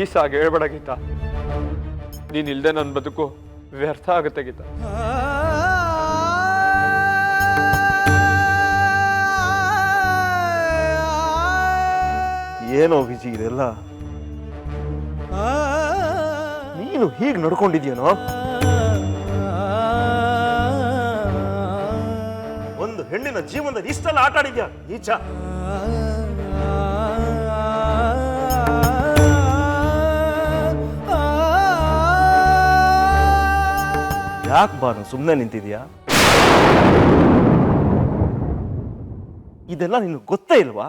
Please ಆಗಿ ಹೇಳ್ಬೇಡ ಗೀತಾ. ನೀನಿಲ್ದೆ ನನ್ನ ಬದುಕು ವ್ಯರ್ಥ ಆಗುತ್ತೆ ಗೀತಾ. ಏನೋ ವಿಜಿ ಇದೆಲ್ಲ? ನೀನು ಹೀಗೆ ನಡ್ಕೊಂಡಿದ್ಯೇನೋ? ಒಂದು ಹೆಣ್ಣಿನ ಜೀವನದಲ್ಲಿ ಇಷ್ಟೆಲ್ಲ ಆಟ ಆಡಿದ್ಯಾ ನೀಚ? ಯಾಕೆ ಬಾನು ಸುಮ್ಮನೆ ನಿಂತಿದ್ಯಾ? ಇದೆಲ್ಲ ನಿನಗೆ ಗೊತ್ತೇ ಇಲ್ವಾ?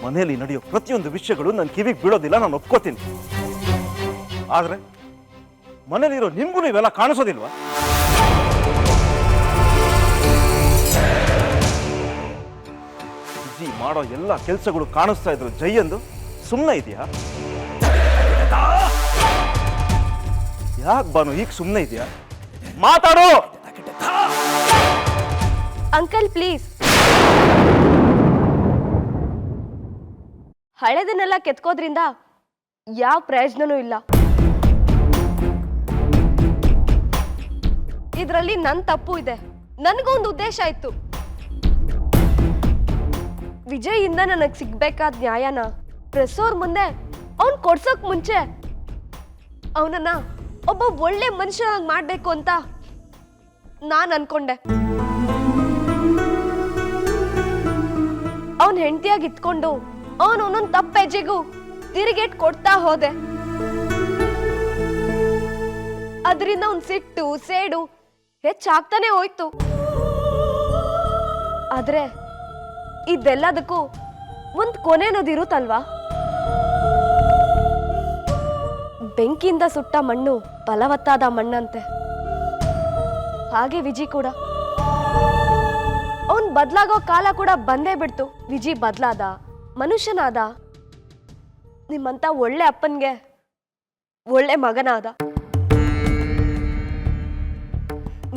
ಮನೆಯಲ್ಲಿ ನಡೆಯೋ ಪ್ರತಿಯೊಂದು ವಿಷಯಗಳು ನನ್ನ ಕಿವಿಗೆ ಬೀಳೋದಿಲ್ಲ, ನಾನು ಒಪ್ಕೋತೀನಿ. ಆದ್ರೆ ಮನೇಲಿರೋ ನಿಮ್ಗೂ ಇವೆಲ್ಲ ಕಾಣಿಸೋದಿಲ್ವಾ? ವಿಜಿ ಮಾಡೋ ಎಲ್ಲ ಕೆಲಸಗಳು ಕಾಣಿಸ್ತಾ ಇದ್ರು ಜೈ ಎಂದು ಸುಮ್ಮನೆ ಇದೆಯಾ? ಯಾಕೆ ಬಾನು ಈಗ ಸುಮ್ಮನೆ ಇದೆಯಾ? ಮಾತಾಡೋ ಅಂಕಲ್ ಪ್ಲೀಸ್. ಹಳೆದನ್ನೆಲ್ಲ ಕೆತ್ಕೋದ್ರಿಂದ ಯಾವ ಪ್ರಯೋಜನನೂ ಇಲ್ಲ. ಇದರಲ್ಲಿ ನನ್ನ ತಪ್ಪು ಇದೆ. ನನಗೊಂದು ಉದ್ದೇಶ ಇತ್ತು. ವಿಜಯ್ ಇಂದ ನನಗೆ ಸಿಗ್ಬೇಕಾದ ನ್ಯಾಯನ ಪ್ರೆಸ್ಸೋರ್ ಮುಂದೆ ಅವನ್ ಕೊಡ್ಸೋಕ್ ಮುಂಚೆ ಅವನನ್ನ ಒಬ್ಬ ಒಳ್ಳೆ ಮನುಷ್ಯನಾಗಿ ಮಾಡ್ಬೇಕು ಅಂತ ನಾನು ಅನ್ಕೊಂಡೆ. ಅವನ್ ಹೆಂಡತಿಯಾಗಿ ಇತ್ಕೊಂಡು ಅವನೊಂದೊಂದು ತಪ್ಪ ಹೆಜ್ಜೆಗೂ ತಿರುಗೇಟ್ ಕೊಡ್ತಾ ಹೋದೆ. ಅದರಿಂದ ಅವ್ನ್ ಸಿಟ್ಟು ಸೇಡು ಹೆಚ್ಚಾಗ್ತಾನೆ ಹೋಯ್ತು. ಆದ್ರೆ ಇದೆಲ್ಲದಕ್ಕೂ ಒಂದ್ ಕೊನೆ ಅನ್ನೋದಿರುತ್ತಲ್ವಾ? ಬೆಂಕಿಯಿಂದ ಸುಟ್ಟ ಮಣ್ಣು ಫಲವತ್ತಾದ ಮಣ್ಣಂತೆ. ಹಾಗೆ ವಿಜಿ ಕೂಡ ಅವನ್ ಬದ್ಲಾಗೋ ಕಾಲ ಕೂಡ ಬಂದೇ ಬಿಡ್ತು. ವಿಜಿ ಬದ್ಲಾದ, ಮನುಷ್ಯನಾದ, ನಿಮ್ಮಂತ ಒಳ್ಳೆ ಅಪ್ಪನ್ಗೆ ಒಳ್ಳೆ ಮಗನಾದ.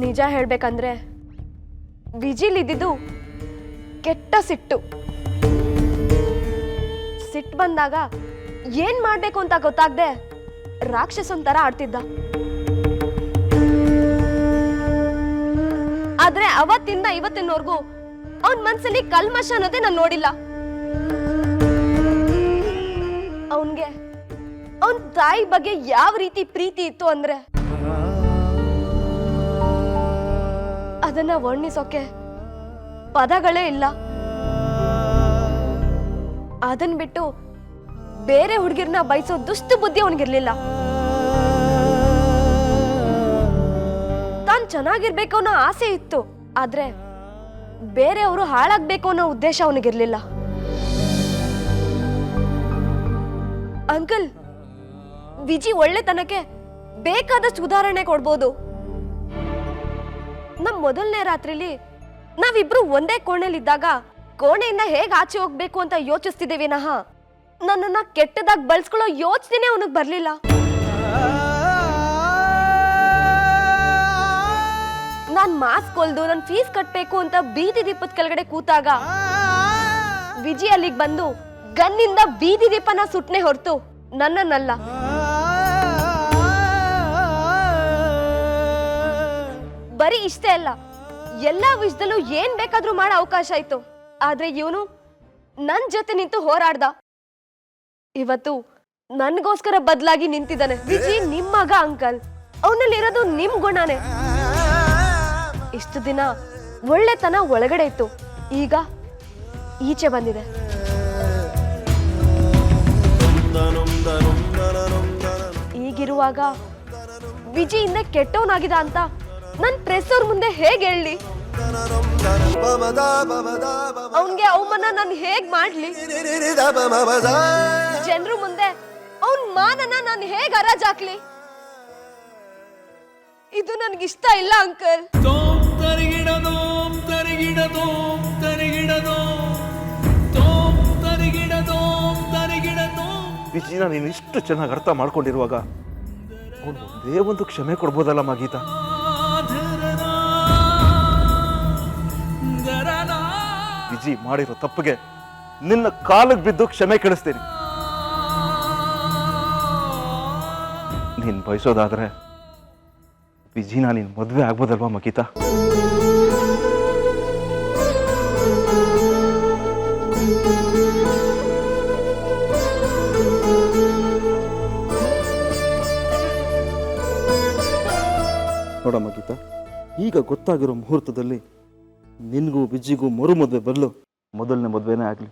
ನಿಜ ಹೇಳ್ಬೇಕಂದ್ರೆ ವಿಜಿಲಿದ್ದು ಕೆಟ್ಟ ಸಿಟ್ಟು. ಸಿಟ್ಟು ಬಂದಾಗ ಏನ್ ಮಾಡ್ಬೇಕು ಅಂತ ಗೊತ್ತಾಗ್ದೆ ರಾಕ್ಷಸನ್ ತರ ಆಡ್ತಿದ್ದ. ಆದ್ರೆ ಅವತ್ತಿಂದ ಇವತ್ತಿನವರೆಗೂ ಅವನ್ ಮನ್ಸಲ್ಲಿ ಕಲ್ಮಶ ಅನ್ನೋದೇ ನಾನು ನೋಡಿಲ್ಲ. ಅವನ್ಗೆ ಅವನ್ ತಾಯಿ ಬಗ್ಗೆ ಯಾವ ರೀತಿ ಪ್ರೀತಿ ಇತ್ತು ಅಂದ್ರೆ ಅದನ್ನ ವರ್ಣಿಸೋಕೆ ಪದಗಳೇ ಇಲ್ಲ. ಅದನ್ ಬಿಟ್ಟು ಬೇರೆ ಹುಡುಗಿರ್ನ ಬಯಸೋ ದುಷ್ಟ ಬುದ್ಧಿ ಅವನಿಗಿರ್ಲಿಲ್ಲ. ತಾನ್ ಚೆನ್ನಾಗಿರ್ಬೇಕು ಅನ್ನೋ ಆಸೆ ಇತ್ತು, ಆದ್ರೆ ಬೇರೆಯವರು ಹಾಳಾಗ್ಬೇಕು ಅನ್ನೋ ಉದ್ದೇಶ ಅವನಿಗಿರ್ಲಿಲ್ಲ. ಅಂಕಲ್, ವಿಜಿ ಒಳ್ಳೆತನಕ್ಕೆ ಬೇಕಾದಷ್ಟು ಉದಾಹರಣೆ ಕೊಡ್ಬೋದು. ನಮ್ ಮೊದಲನೇ ರಾತ್ರಿಲಿ ನಾವಿಬ್ರು ಒಂದೇ ಕೋಣೆಲಿದ್ದಾಗ ಕೋಣೆಯಿಂದ ಹೇಗ್ ಆಚೆ ಹೋಗ್ಬೇಕು ಅಂತ ಯೋಚಿಸ್ತಿದ್ದೇವೆ ವಿನಃ ನನ್ನನ್ನ ಕೆಟ್ಟದಾಗಿ ಬಳಸ್ಕೊಳ್ಳೋ ಯೋಚನೆ ಅವನಿಗೆ ಬರ್ಲಿಲ್ಲ. ನಾನ್ ಮಾಸ್ಕ್ ಹೊಲ್ದು ನನ್ ಫೀಸ್ ಕಟ್ಬೇಕು ಅಂತ ಬೀದಿ ದೀಪದ ಕೆಳಗಡೆ ಕೂತಾಗ ವಿಜಿ ಅಲ್ಲಿಗೆ ಬಂದು ಗನ್ನಿಂದ ಬೀದಿ ದೀಪನ ಸುಟ್ನೆ ಹೊರತು ನನ್ನನ್ನಲ್ಲ. ಬರೀ ಇಷ್ಟೇ ಅಲ್ಲ, ಎಲ್ಲಾ ವಿಷಯದಲ್ಲೂ ಏನ್ ಬೇಕಾದ್ರೂ ಮಾಡೋ ಅವಕಾಶ ಇತ್ತು. ಆದ್ರೆ ಇವನು ನನ್ ಜೊತೆ ನಿಂತು ಹೋರಾಡ್ದ. ಇವತ್ತು ನನ್ಗೋಸ್ಕರ ಬದಲಾಗಿ ನಿಂತಿದ್ದಾನೆ. ವಿಜಿ ನಿಮ್ ಮಗ ಅಂಕಲ್, ಅವನಲ್ಲಿರೋದು ನಿಮ್ ಗುಣನೇ. ಇಷ್ಟು ದಿನ ಒಳ್ಳೆತನ ಒಳಗಡೆ ಇತ್ತು, ಈಗ ಈಚೆ ಬಂದಿದೆ. ಈಗಿರುವಾಗ ವಿಜಿಯಿಂದ ಕೆಟ್ಟವನಾಗಿದ ಅಂತ ನನ್ ಪ್ರೆಸ್ ಅವ್ರ ಮುಂದೆ ಹೇಗೆ ಹೇಳಿ? ಅವನ್ಗೆ ಅವಮಾನ ನಾನು ಹೇಗ್ ಮಾಡ್ಲಿ? ಜನರ ಮುಂದೆ ಅವನ್ ಮಾನನ ನಾನು ಹೇಗ್ ಹರಾಜಾಕ್ಲಿ? ಇದು ನನ್ಗಿಷ್ಟ ಇಲ್ಲ ಅಂಕಲ್. ವಿಜಿನ ನೀನು ಇಷ್ಟು ಚೆನ್ನಾಗಿ ಅರ್ಥ ಮಾಡ್ಕೊಂಡಿರುವಾಗ ಅವನು ಒಂದೇ ಒಂದು ಕ್ಷಮೆ ಕೊಡ್ಬೋದಲ್ಲಮ್ಮ ಗೀತಾ? ವಿಜಿ ಮಾಡಿರೋ ತಪ್ಪಿಗೆ ನಿನ್ನ ಕಾಲಿಗೆ ಬಿದ್ದು ಕ್ಷಮೆ ಕೇಳಿಸ್ತೀನಿ. ನೀನು ಬಯಸೋದಾದ್ರೆ ವಿಜಿನ ನೀನು ಮದುವೆ ಆಗ್ಬೋದಲ್ವಾ ಮಗೀತಾ? ನೋಡಮ್ಮ ಗೀತಾ, ಈಗ ಗೊತ್ತಾಗಿರೋ ಮುಹೂರ್ತದಲ್ಲಿ ನಿನಗೂ ವಿಜ್ಜಿಗೂ ಮರು ಮದುವೆ ಬರಲು ಮೊದಲನೇ ಮದುವೆನೇ ಆಗಲಿ.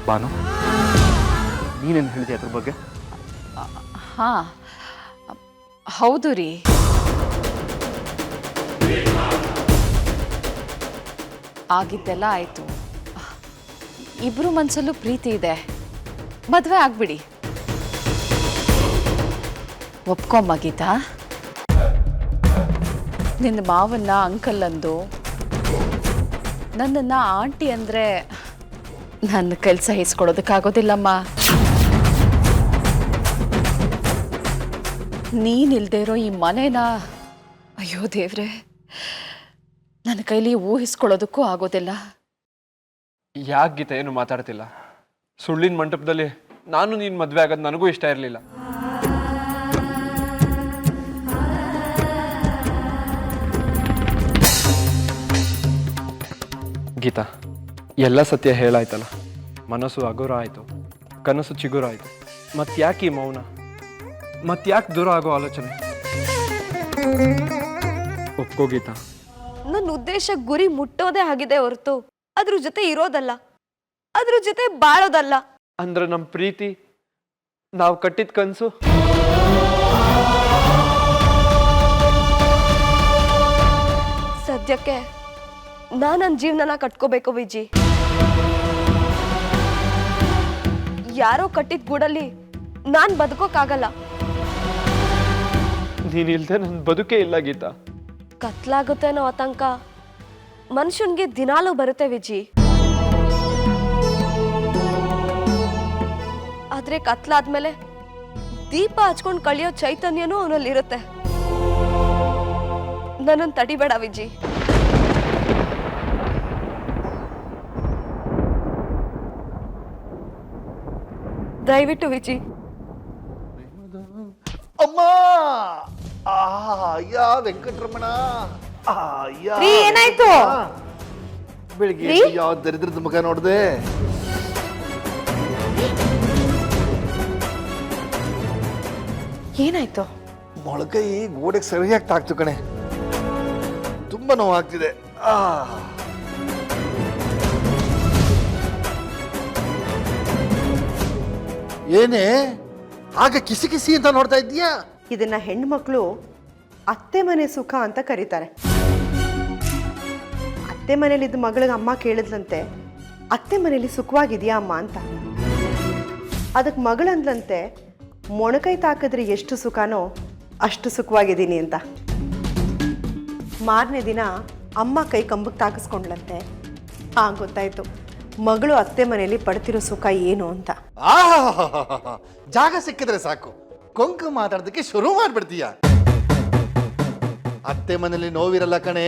ಬಾನು, ನೀನೇನು ಹೇಳಿದೆ ಅದ್ರ ಬಗ್ಗೆ? ಹಾ, ಹೌದು ರೀ. ಆಗಿದ್ದೆಲ್ಲ ಆಯ್ತು. ಇಬ್ರು ಮನ್ಸಲ್ಲೂ ಪ್ರೀತಿ ಇದೆ, ಮದುವೆ ಆಗ್ಬಿಡಿ. ಒಪ್ಕೊಂಬ ಗೀತಾ. ನಿನ್ನ ಮಾವನ್ನ ಅಂಕಲ್ ಅಂದು ನನ್ನನ್ನು ಆಂಟಿ ಅಂದರೆ ನನ್ನ ಕೆಲಸ ಹಿಸ್ಕೊಡೋದಕ್ಕಾಗೋದಿಲ್ಲಮ್ಮ. ನೀನಿಲ್ದೇ ಇರೋ ಈ ಮನೇನ, ಅಯ್ಯೋ ದೇವ್ರೆ, ನನ್ನ ಕೈಲಿ ಊಹಿಸ್ಕೊಳ್ಳೋದಕ್ಕೂ ಆಗೋದಿಲ್ಲ. ಯಾಕೆ ಗೀತಾ ಏನು ಮಾತಾಡ್ತಿಲ್ಲ? ಸುಳ್ಳಿನ ಮಂಟಪದಲ್ಲಿ ನಾನು ನೀನು ಮದುವೆ ಆಗೋದು ನನಗೂ ಇಷ್ಟ ಇರಲಿಲ್ಲ. ಗೀತಾ, ಎಲ್ಲ ಸತ್ಯ ಹೇಳಾಯ್ತಲ್ಲ. ಮನಸ್ಸು ಹಗುರ ಆಯಿತು, ಕನಸು ಚಿಗುರ ಆಯಿತು. ಮತ್ತ್ಯಾಕೆ ಈ ಮೌನ? ಮತ್ತ್ಯಾಕೆ ದೂರ ಆಗೋ ಆಲೋಚನೆ? ಒಪ್ಕೋ ಗೀತಾ. ನನ್ನ ಉದ್ದೇಶ ಗುರಿ ಮುಟ್ಟೋದೇ ಆಗಿದೆ ಹೊರತು ಅದ್ರ ಜೊತೆ ಇರೋದಲ್ಲ, ಅದ್ರ ಜೊತೆ ಬಾಳೋದಲ್ಲ. ಅಂದ್ರೆ ನಮ್ಮ ಪ್ರೀತಿ, ನಾವು ಕಟ್ಟಿದ ಕನಸು, ಸದ್ಯಕ್ಕೆ ನನ್ನ ಜೀವನನ ಕಟ್ಕೋಬೇಕು ವಿಜಿ. ಯಾರೋ ಕಟ್ಟಿದ ಗೂಡಲ್ಲಿ ನಾನ್ ಬದುಕೋಕ್ಕಾಗಲ್ಲ. ನೀನಿಲ್ದೆ ನನ್ನ ಬದುಕೇ ಇಲ್ಲ ಗೀತಾ. ಕತ್ಲಾಗುತ್ತೇನೋ ಆತಂಕ ಮನುಷ್ಯನ್ಗೆ ದಿನಾಲೂ ಬರುತ್ತೆ ವಿಜಿ. ಆದ್ರೆ ಕತ್ಲಾದ್ಮೇಲೆ ದೀಪ ಹಚ್ಕೊಂಡು ಕಳಿಯೋ ಚೈತನ್ಯನೂ ಅವನಲ್ಲಿರುತ್ತೆ. ನನ್ನನ್ನು ತಡಿಬೇಡ ವಿಜಿ. ದಯವಿಟ್ಟು ವಿಜಿ. ಅಮ್ಮ, ಅಯ್ಯ ವೆಂಕಟರಮಣ, ಏನಾಯ್ತು? ಬೆಳಿಗ್ಗೆ ಯಾವ ದರಿದ್ರದ ಮುಖ ನೋಡ್ದೆ? ಏನಾಯ್ತು? ಮೊಳಕೈ ಗೋಡೆಗೆ ಸರಿಯಾಗಿ ತಾಕ್ತು ಕಣೆ, ತುಂಬಾ ನೋವಾಗ್ತಿದೆ. ಏನೇ ಆಗ ಕಿಸಿ ಕಿಸಿ ಅಂತ ನೋಡ್ತಾ ಇದ್ದೀಯಾ? ಇದನ್ನ ಹೆಣ್ಮಕ್ಳು ಅತ್ತೆ ಮನೆ ಸುಖ ಅಂತ ಕರೀತಾರೆ. ಅತ್ತೆ ಮನೇಲಿದ್ದ ಮಗಳಿಗೆ ಅಮ್ಮ ಕೇಳಿದ್ಲಂತೆ, ಅತ್ತೆ ಮನೇಲಿ ಸುಖವಾಗಿದೆಯಾ ಅಮ್ಮ ಅಂತ. ಅದಕ್ಕೆ ಮಗಳಂದ್ಲಂತೆ, ಮೊಣಕೈ ತಾಕಿದ್ರೆ ಎಷ್ಟು ಸುಖನೋ ಅಷ್ಟು ಸುಖವಾಗಿದ್ದೀನಿ ಅಂತ. ಮಾರನೇ ದಿನ ಅಮ್ಮ ಕೈ ಕಂಬಕ್ಕೆ ತಾಕಿಸ್ಕೊಂಡ್ಲಂತೆ. ಗೊತ್ತಾಯ್ತು ಮಗಳು ಅತ್ತೆ ಮನೆಯಲ್ಲಿ ಪಡ್ತಿರೋ ಸುಖ ಏನು ಅಂತ. ಜಾಗ ಸಿಕ್ಕಿದ್ರೆ ಸಾಕು ಕೊಂಕು ಮಾತಾಡೋದಕ್ಕೆ ಶುರು ಮಾಡ್ಬಿಡ್ತೀಯ. ಅತ್ತೆ ಮನೇಲಿ ನೋವಿರಲ್ಲ ಕಣೆ,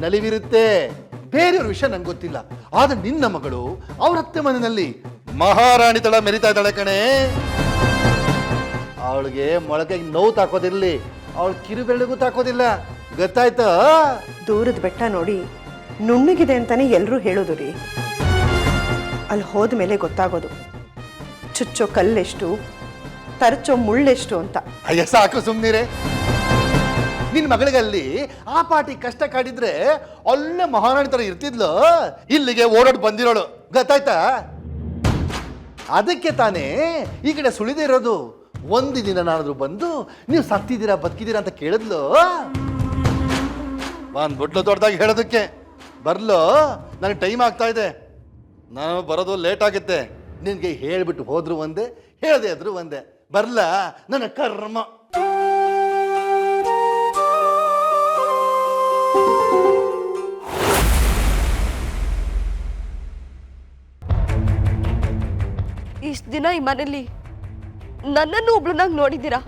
ನಲಿವಿರುತ್ತೆ. ಬೇರೆಯವ್ರ ವಿಷಯ ನಂಗೆ ಗೊತ್ತಿಲ್ಲ, ಆದ್ರೆ ನಿನ್ನ ಮಗಳು ಅವ್ರ ಅತ್ತೆ ಮನೆಯಲ್ಲಿ ಮಹಾರಾಣಿ ತಳ ಮೆರಿತಾ ಇದ್ದಾಳೆ ಕಣೆ. ಅವಳಿಗೆ ಮೊಳಕೆಗೆ ನೋವು ತಾಕೋದಿರ್ಲಿ, ಅವಳು ಕಿರುಬೆರಳಿಗೂ ತಾಕೋದಿಲ್ಲ, ಗೊತ್ತಾಯ್ತಾ? ದೂರದ ಬೆಟ್ಟ ನೋಡಿ ನುಣ್ಣಗಿದೆ ಅಂತಾನೆ ಎಲ್ಲರೂ ಹೇಳೋದು ರೀ. ಅಲ್ಲಿ ಹೋದ ಮೇಲೆ ಗೊತ್ತಾಗೋದು ಚುಚ್ಚೋ ಕಲ್ಲೆಷ್ಟು, ತರಚೋ ಮುಳ್ಳೆಷ್ಟು ಅಂತ. ಅಯ್ಯ ಸಾಕು ಸುಮ್ನಿರೆ. ನಿನ್ ಮಗಳಿಗಲ್ಲಿ ಆ ಪಾಟಿ ಕಷ್ಟ ಕಾಡಿದ್ರೆ ಒಳ್ಳೆ ಮಹಾರಾಣಿ ತರ ಇರ್ತಿದ್ಲು, ಇಲ್ಲಿಗೆ ಓಡಾಡ್ ಬಂದಿರೋಳು, ಗೊತ್ತಾಯ್ತಾ? ಅದಕ್ಕೆ ತಾನೇ ಈ ಕಡೆ ಸುಳಿದೇ ಇರೋದು. ಒಂದು ದಿನ ನಾನಾದ್ರೂ ಬಂದು ನೀವು ಸತ್ತಿದ್ದೀರಾ ಬದುಕಿದ್ದೀರಾ ಅಂತ ಕೇಳಿದ್ಲು, ಬಂದ್ಬಿಟ್ಲು ದೊಡ್ಡದಾಗಿ ಹೇಳೋದಕ್ಕೆ. ಬರ್ಲು, ನನಗೆ ಟೈಮ್ ಆಗ್ತಾ ಇದೆ, ನಾನು ಬರೋದು ಲೇಟ್ ಆಗುತ್ತೆ. ನಿನ್ಗೆ ಹೇಳ್ಬಿಟ್ಟು ಹೋದ್ರು ಒಂದೇ, ಹೇಳದೆ ಆದ್ರೂ ಒಂದೇ. ಬರ್ಲ ನನ್ನ ಕರ್ಮ. ಇಷ್ಟ ದಿನ ಈ ಮನೇಲಿ ನನ್ನನ್ನು ಒಬ್ಳನ್ನಾಗಿ ನೋಡಿದ್ದೀರಾ,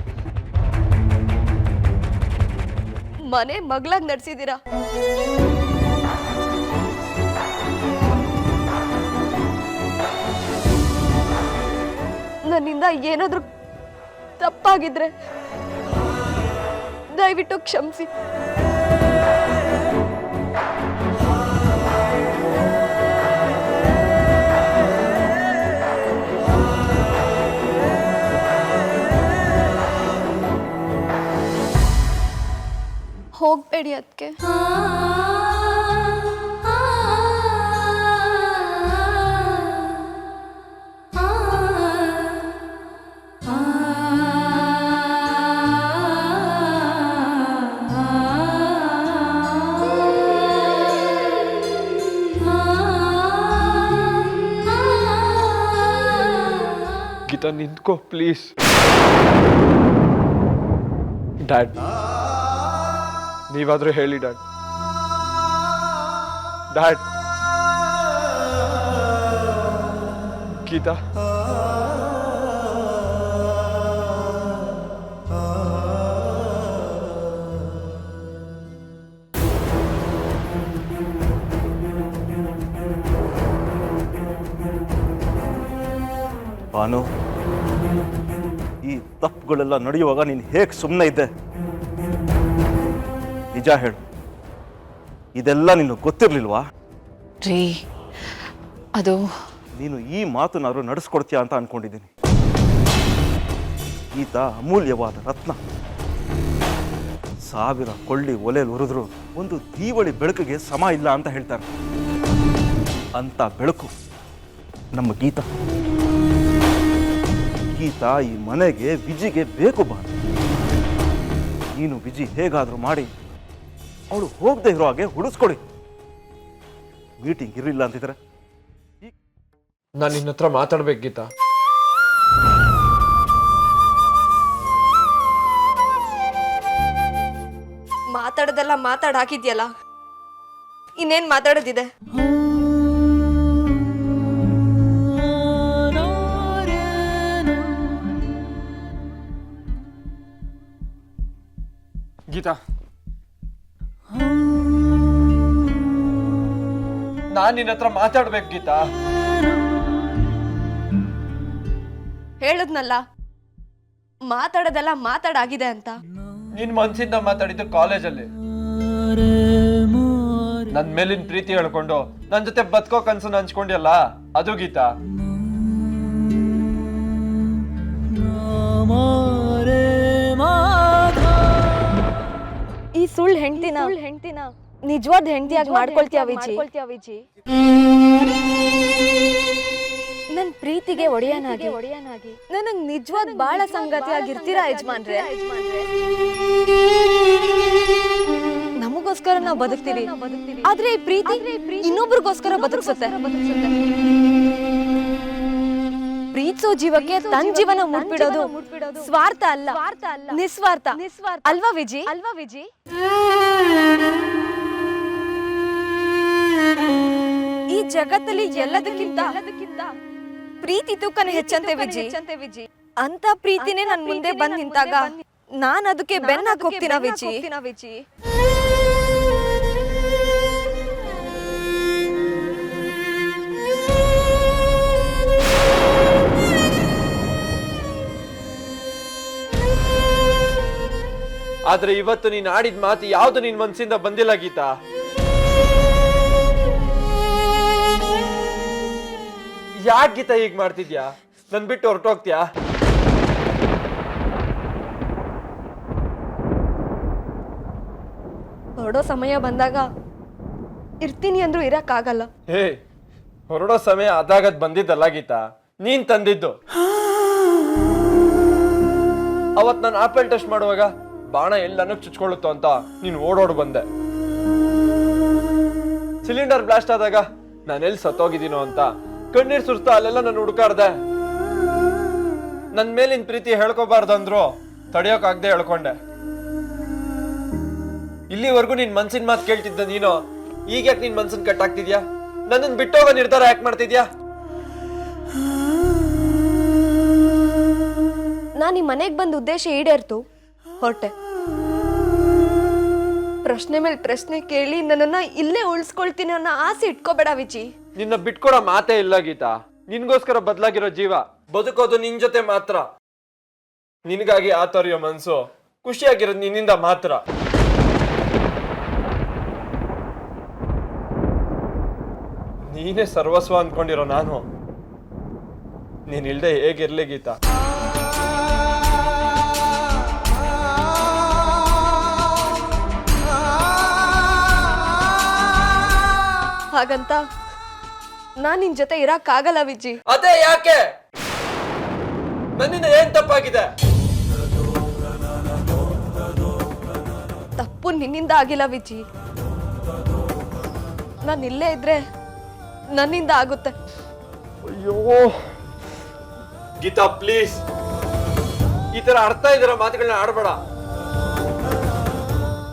ಮನೆ ಮಗಳಾಗಿ ನಡೆಸಿದ್ದೀರಾ. ನನ್ನಿಂದ ಏನಾದ್ರೂ ತಪ್ಪಾಗಿದ್ರೆ ದಯವಿಟ್ಟು ಕ್ಷಮಿಸಿ. ಹೋಗ್ಬೇಡಿ ಅದಕ್ಕೆ. ಗೀತಾ ನಿಂತ್ಕೋ ಪ್ಲೀಸ್. ಡ್ಯಾಡ್ ನೀವಾದ್ರೂ ಹೇಳಿ ಡ್ಯಾಡ್. ಡ್ಯಾಡ್ ಗೀತಾ ಭಾನು, ಈ ತಪ್ಪುಗಳೆಲ್ಲ ನಡೆಯುವಾಗ ನೀನು ಹೇಗೆ ಸುಮ್ಮನೆ ಇದ್ದೆ? ನಿಜ ಹೇಳು, ಇದೆಲ್ಲ ನಿನಗೆ ಗೊತ್ತಿರಲಿಲ್ವಾ? ರೀ ಅದು ನೀನು ಈ ಮಾತನ್ನಾದ್ರೂ ನಡೆಸ್ಕೊಡ್ತೀಯ ಅಂತ ಅನ್ಕೊಂಡಿದ್ದೀನಿ. ಈತ ಅಮೂಲ್ಯವಾದ ರತ್ನ. 1000 ಕೊಳ್ಳಿ ಒಲೆಯಲ್ಲಿ ಉರಿದ್ರು ಒಂದು ದೀವಳಿ ಬೆಳಕಿಗೆ ಸಮ ಇಲ್ಲ ಅಂತ ಹೇಳ್ತಾರೆ. ಅಂತ ಬೆಳಕು ನಮ್ಮ ಗೀತಾ. ಗೀತಾ ಈ ಮನೆಗೆ, ವಿಜಿಗೆ ಬೇಕು ಭಾನು. ನೀನು ವಿಜಿ ಹೇಗಾದ್ರೂ ಮಾಡಿ ಅವಳು ಹೋಗದೆ ಇರೋ ಹಾಗೆ ಹುಡಿಸ್ಕೊಡಿ. ಮೀಟಿಂಗ್ ಇರಲಿಲ್ಲ ಅಂತಿದ್ರೆ ನಾನು ನಿನ್ನ ಹತ್ರ ಮಾತಾಡ್ಬೇಕು ಗೀತಾ. ಮಾತಾಡೋದೆಲ್ಲ ಮಾತಾಡಾಕಿದ್ಯಲ್ಲ, ಇನ್ನೇನ್ ಮಾತಾಡೋದಿದೆ? ಗೀತಾ, ನಾನ್ ನಿನ್ನ ಹತ್ರ ಮಾತಾಡ್ಬೇಕು ಗೀತಾ. ಹೇಳದ್ನಲ್ಲ, ಮಾತಾಡೋದೆಲ್ಲ ಮಾತಾಡಾಗಿದೆ ಅಂತ. ನಿನ್ ಮನ್ಸಿಂದ ಮಾತಾಡಿದ್ದು ಕಾಲೇಜಲ್ಲಿ. ನನ್ ಮೇಲಿನ ಪ್ರೀತಿ ಹೇಳ್ಕೊಂಡು ನನ್ ಜೊತೆ ಬದುಕೋ ಕನ್ಸನ್ನ ಹಂಚ್ಕೊಂಡಿಯಲ್ಲ, ಅದು ಗೀತಾ. ಈ ಸುಳ್ಳು ಹೆಂಡ್ತಿನ ನಿಜವಾದ ಹೆಂಡತಿಯಾಗಿ ಮಾಡ್ಕೊಳ್ತೀಯ ವಿಜಿ. ನನ್ ಪ್ರೀತಿಗೆ ಒಡೆಯನಾಗಿ ನನಗ್ ನಿಜವಾದ ಬಾಳ ಸಂಗತಿಯಾಗಿರ್ತೀರಾ ಯಜಮಾನ್ರೆ? ನಮಗೋಸ್ಕರ ನಾವು ಬದುಕ್ತೀವಿ, ಆದ್ರೆ ಈ ಪ್ರೀತಿ ಇನ್ನೊಬ್ರಿಗೋಸ್ಕರ ಬದುಕ್ಸುತ್ತೆ. ಪ್ರೀತಿಸೋ ಜೀವಕ್ಕೆ ತನ್ನ ಜೀವನ ಮುಟ್ಬಿಡೋದು ಸ್ವಾರ್ಥ ಅಲ್ಲ, ನಿಸ್ವಾರ್ಥ ಅಲ್ವಾ ವಿಜಿ? ಈ ಜಗತ್ತಲ್ಲಿ ಎಲ್ಲದಕ್ಕಿಂತ ಪ್ರೀತಿ ತೂಕನ ಹೆಚ್ಚಂತೆ ವಿಜಿ. ಅಂತ ಪ್ರೀತಿನೇ ನನ್ ಮುಂದೆ ಬಂದ್ ನಿಂತಾಗ ನಾನ್ ಅದಕ್ಕೆ ಬೆನ್ನಾಕ್ ಹೋಗ್ತೀನ ವಿಜಿ. ಆದ್ರೆ ಇವತ್ತು ನೀನ್ ಆಡಿದ ಮಾತು ಯಾವ್ದು ನಿನ್ ಮನ್ಸಿಂದ ಬಂದಿಲ್ಲ ಗೀತಾ. ಯಾಕೆ ಗೀತಾ ಹೀಗ್ ಮಾಡ್ತಿದ್ಯಾ? ನನ್ ಬಿಟ್ಟು ಹೊರಟೋಗ್ತೀಯಾ? ಹೊರಡೋ ಸಮಯ ಬಂದಾಗ ಇರ್ತೀನಿ ಅಂದ್ರೂ ಇರಕ್ಕಾಗಲ್ಲ. ಹೇ, ಹೊರಡೋ ಸಮಯ ಅದಾಗದ್ ಬಂದಿದ್ದಲ್ಲ ಗೀತಾ, ನೀನ್ ತಂದಿದ್ದು. ಅವತ್ ನಾನು ಆಪಲ್ ಟೆಸ್ಟ್ ಮಾಡುವಾಗ ಬಾಣ ಎಲ್ಲನೂ ಚುಚ್ಕೊಳ್ಳುತ್ತೋ ಅಂತ ನೀನು ಓಡೋಡ್ ಬಂದೆ. ಸಿಲಿಂಡರ್ ಬ್ಲಾಸ್ಟ್ ಆದಾಗ ನಾನು ಎಲ್ಲಿ ಸತ್ತೋಗಿದ್ದೀನೋ ಅಂತ ಕಣ್ಣೀರ್ ಸುರ್ತಾ ಅಲ್ಲೆಲ್ಲ ನಾನು ಹುಡುಕಾಡ್ದೆ. ನನ್ ಮೇಲಿನ ಪ್ರೀತಿ ಹೇಳ್ಕೋಬಾರ್ದಂದ್ರು ತಡೆಯೋಕಾಗ್ದೆ ಹೇಳ್ಕೊಂಡೆ. ಇಲ್ಲಿವರೆಗೂ ನಿನ್ ಮನ್ಸಿನ ಮಾತು ಕೇಳ್ತಿದ್ದ ನೀನು ಈಗ ಯಾಕೆ ನಿನ್ ಮನ್ಸನ್ ಕಟ್ಟಾಗ್ತಿದ್ಯಾ? ನನ್ನನ್ ಬಿಟ್ಟೋಗೋ ನಿರ್ಧಾರ ಯಾಕೆ ಮಾಡ್ತಿದ್ಯಾ? ನಾನು ಈ ಮನೆಗೆ ಬಂದ ಉದ್ದೇಶ ಈಡೇರ್ತು, ಹೊರಟೆ. ಪ್ರಶ್ನೆ ಮೇಲೆ ಪ್ರಶ್ನೆ ಕೇಳಿ ನನ್ನನ್ನ ಇಲ್ಲೇ ಉಳಿಸ್ಕೊಳ್ತೀನಿ ಅನ್ನೋ ಆಸೆ ಇಟ್ಕೋಬೇಡ ವಿಜಿ. ನಿನ್ನ ಬಿಟ್ಕೊಡೋ ಮಾತೇ ಇಲ್ಲ ಗೀತಾ. ನಿನ್ಗೋಸ್ಕರ ಬದಲಾಗಿರೋ ಜೀವ ಬದುಕೋದು ನಿನ್ ಜೊತೆ ಮಾತ್ರ. ನಿನಗಾಗಿ ಆತರಿಯೋ ಮನ್ಸು ಖುಷಿಯಾಗಿರೋದು ನಿನ್ನಿಂದ ಮಾತ್ರ. ನೀನೇ ಸರ್ವಸ್ವ ಅಂದ್ಕೊಂಡಿರೋ ನಾನು ನೀನಿಲ್ದೆ ಹೇಗಿರ್ಲಿ ಗೀತಾ? ಹಾಗಂತ ನಾನ್ ನಿನ್ ಜೊತೆ ಇರಕ್ಕಾಗಲ್ಲ ವಿಜಿ. ಅದೇ ಯಾಕೆ? ನನ್ನಿಂದ ಏನ್ ತಪ್ಪಾಗಿದೆ? ತಪ್ಪು ನಿನ್ನಿಂದ ಆಗಿಲ್ಲ ವಿಜಿ. ನಾನು ಇಲ್ಲೇ ಇದ್ರೆ ನನ್ನಿಂದ ಆಗುತ್ತೆ. ಅಯ್ಯೋ ಗೀತಾ, ಪ್ಲೀಸ್ ಈ ತರ ಅರ್ಥ ಇದಿರೋ ಮಾತುಗಳನ್ನ ಆಡ್ಬೇಡ.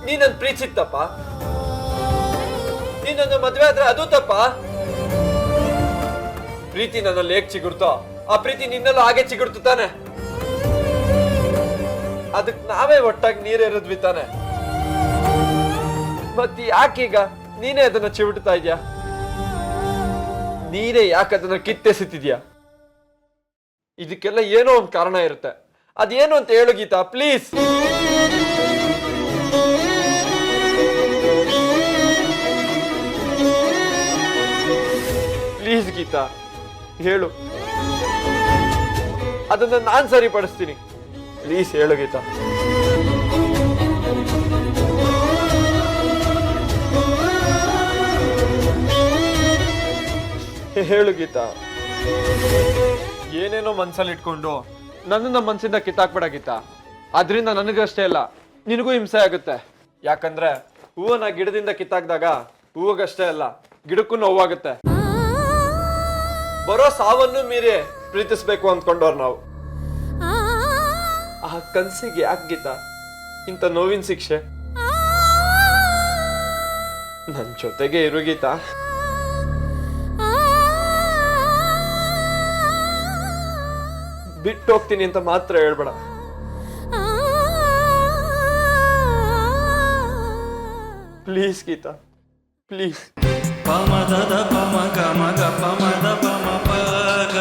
ನೀ ನನ್ ಪ್ರೀತಿಸಿತ್ತಪ್ಪ, ನೀ ನನ್ನ ಮದ್ವೆ ಆದ್ರೆ ಅದು ತಪ್ಪ. ಪ್ರೀತಿ ನನ್ನಲ್ಲಿ ಹೇಗ್ ಚಿಗುರ್ತೋ ಆ ಪ್ರೀತಿ ನಿನ್ನಲ್ಲೂ ಹಾಗೆ ಚಿಗುರ್ತು ತಾನೆ. ಅದಕ್ ನಾವೇ ಒಟ್ಟಾಗಿ ನೀರೇರಿದ್ವಿ ತಾನೆ. ಮತ್ ಯಾಕೀಗ ನೀನೇ ಅದನ್ನ ಚಿವುಟ್ತಾ ಇದ್ಯಾ? ನೀನೇ ಯಾಕೆ ಅದನ್ನ ಕಿತ್ತೆಸಿತಿದ್ಯಾ? ಇದಕ್ಕೆಲ್ಲ ಏನೋ ಒಂದು ಕಾರಣ ಇರುತ್ತೆ. ಅದೇನು ಅಂತ ಹೇಳು ಗೀತಾ, ಪ್ಲೀಸ್. ಪ್ಲೀಸ್ ಗೀತಾ, ಹೇಳು. ಅದನ್ನ ನಾನ್ ಸರಿಪಡಿಸ್ತೀನಿ. ಪ್ಲೀಸ್ ಹೇಳು ಗೀತಾ. ಹೇಳು ಗೀತಾ. ಏನೇನೋ ಮನ್ಸಲ್ಲಿ ಇಟ್ಕೊಂಡು ನನ್ನನ್ನ ಮನ್ಸಿಂದ ಕಿತ್ತಾಕ್ಬೇಡ ಗೀತಾ. ಆದ್ರಿಂದ ನನಗಷ್ಟೇ ಇಲ್ಲ, ನಿನಗೂ ಹಿಂಸೆ ಆಗುತ್ತೆ. ಯಾಕಂದ್ರೆ ಹೂವನ್ನ ಗಿಡದಿಂದ ಕಿತ್ತಾಕ್ದಾಗ ಹೂವಗಷ್ಟೇ ಅಲ್ಲ, ಗಿಡಕ್ಕೂ ನೋವಾಗುತ್ತೆ. ಬರೋ ಸಾವನ್ನು ಮೀರಿ ಪ್ರೀತಿಸ್ಬೇಕು ಅಂದ್ಕೊಂಡವ್ರು ನಾವು. ಆ ಕನ್ಸಿಗೆ ಯಾಕೆ ಗೀತಾ ಇಂಥ ನೋವಿನ ಶಿಕ್ಷೆ? ನನ್ ಜೊತೆಗೆ ಇರು ಗೀತಾ. ಬಿಟ್ಟು ಹೋಗ್ತೀನಿ ಅಂತ ಮಾತ್ರ ಹೇಳ್ಬೇಡ. Please Geeta, please. ಪಮದ ಪಮ ಗಮ ಗ ಪಮದ ಪಮ ಪ ಗ